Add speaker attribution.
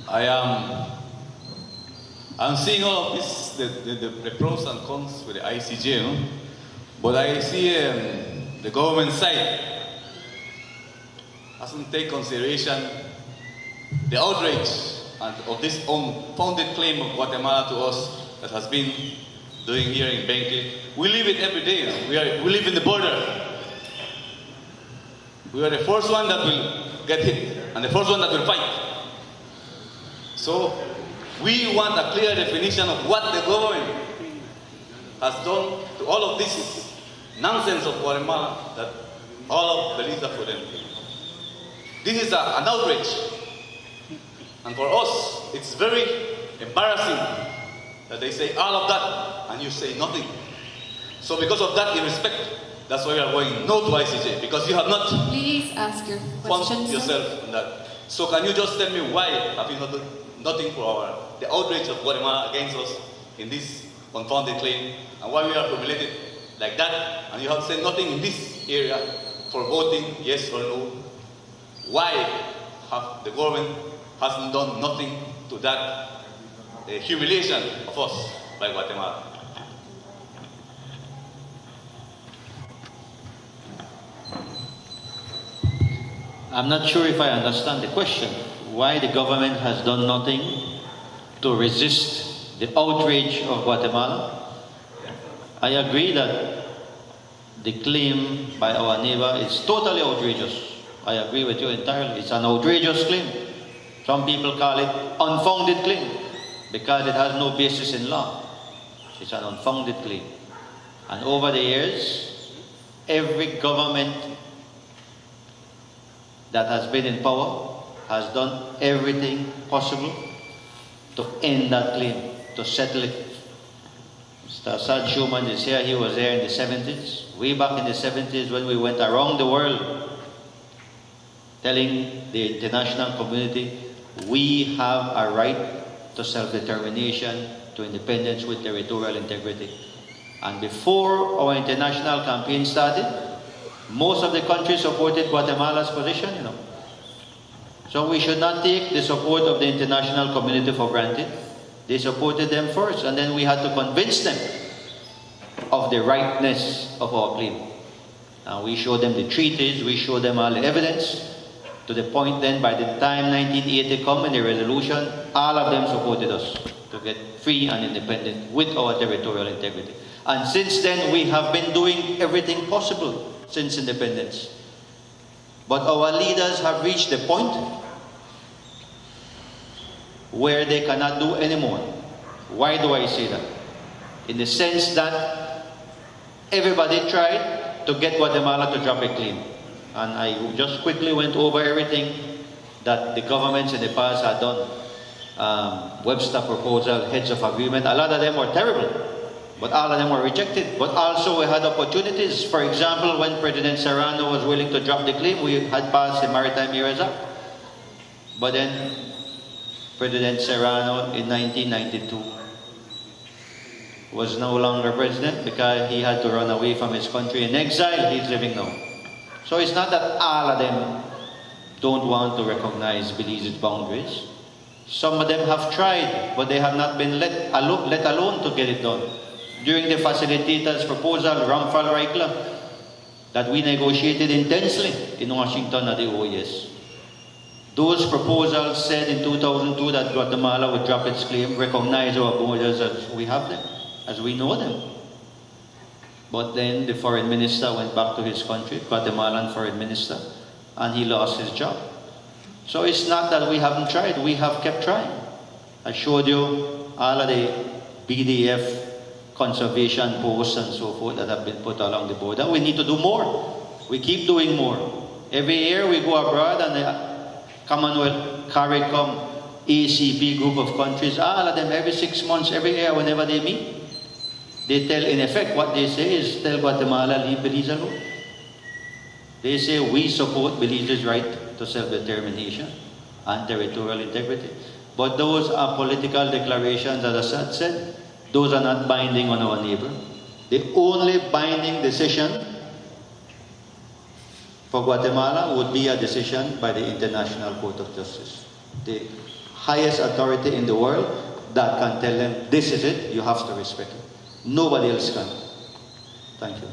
Speaker 1: I'm seeing all of this, the pros and cons with the ICJ, you know? But I see the government side hasn't taken consideration the outrage of this unfounded claim of Guatemala to us that has been doing here in Benque. We live it every day, you know? We live in the border. We are the first one that will get hit and the first one that will fight. So we want a clear definition of what the government has done to all of this nonsense of Guatemala that all of Belize are for them. This is an outrage. And for us, it's very embarrassing that they say all of that and you say nothing. So because of that, in respect, that's why we are going no to ICJ, because you have not
Speaker 2: Please ask your questions
Speaker 1: yourself on that. So can you just tell me why have you not done nothing for the outrage of Guatemala against us in this unfounded claim, and why we are formulated like that, and you have said nothing in this area for voting yes or no? Why have the government hasn't done nothing to that humiliation of us by Guatemala?
Speaker 3: I'm not sure if I understand the question. Why the government has done nothing to resist the outrage of Guatemala? I agree that the claim by our neighbor is totally outrageous. I agree with you entirely. It's an outrageous claim. Some people call it unfounded claim because it has no basis in law. It's an unfounded claim. And over the years, every government that has been in power has done everything possible to end that claim, to settle it. Mr. Assad Schuman is here. He was there in the 70s. Way back in the 70s when we went around the world telling the international community we have a right to self-determination, to independence with territorial integrity. And before our international campaign started, most of the countries supported Guatemala's position, you know. So we should not take the support of the international community for granted. They supported them first, and then we had to convince them of the rightness of our claim. And we showed them the treaties, we showed them all the evidence, to the point then by the time 1980 come in the resolution, all of them supported us to get free and independent with our territorial integrity. And since then, we have been doing everything possible since independence. But our leaders have reached the point where they cannot do anymore. Why do I say that? In the sense that everybody tried to get Guatemala to drop a claim. And I just quickly went over everything that the governments in the past had done. Webster proposal, heads of agreement, a lot of them were terrible. But all of them were rejected. But also we had opportunities. For example, when President Serrano was willing to drop the claim, we had passed the Maritime Areas Act. But then President Serrano in 1992 was no longer president because he had to run away from his country in exile. He's living now. So it's not that all of them don't want to recognize Belize's boundaries. Some of them have tried, but they have not been let alone to get it done. During the facilitator's proposal, Ramphal Reichler, that we negotiated intensely in Washington at the OAS. Those proposals said in 2002 that Guatemala would drop its claim, recognize our borders as we have them, as we know them. But then the foreign minister went back to his country, Guatemalan foreign minister, and he lost his job. So it's not that we haven't tried, we have kept trying. I showed you all of the BDF conservation posts and so forth that have been put along the border. We need to do more. We keep doing more. Every year we go abroad and the Commonwealth, CARICOM, ACP group of countries, all of them every 6 months, every year, whenever they meet, they tell, in effect, what they say is, tell Guatemala, leave Belize alone. They say, we support Belize's right to self-determination and territorial integrity. But those are political declarations, as Assad said. Those are not binding on our neighbor. The only binding decision for Guatemala would be a decision by the International Court of Justice. The highest authority in the world that can tell them, this is it, you have to respect it. Nobody else can. Thank you.